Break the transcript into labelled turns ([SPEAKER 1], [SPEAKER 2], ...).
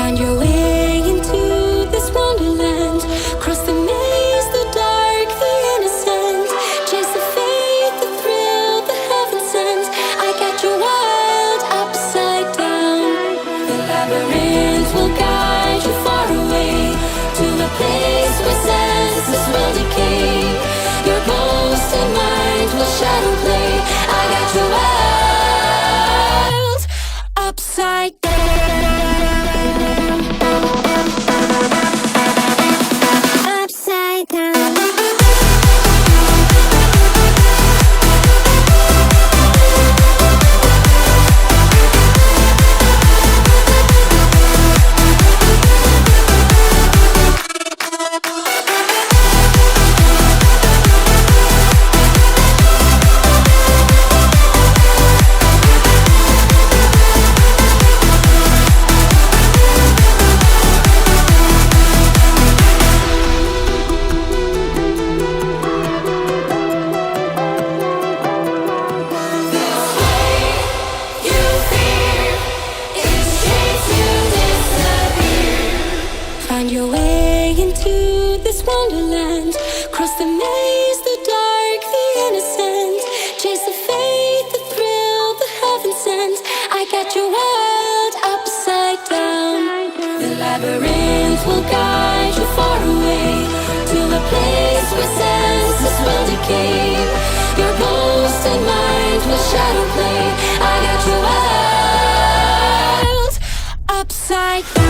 [SPEAKER 1] Find your way into this wonderland. Cross the maze, the dark, the innocent. Chase the faith, the thrill, the heaven sent. I got you wild upside down. The labyrinth will guide you far away to a place where senses will decay. Your ghost and mind will shadow play. I got you wild upside down. Upside down. Find your way into this wonderland. Cross the maze, the dark, the innocent. Chase the faith, the thrill, the heaven sent. I got you wild upside down. The labyrinth will guide you far away to a place where senses will decay. Your ghost and mind will shadow play. I got you wild upside down.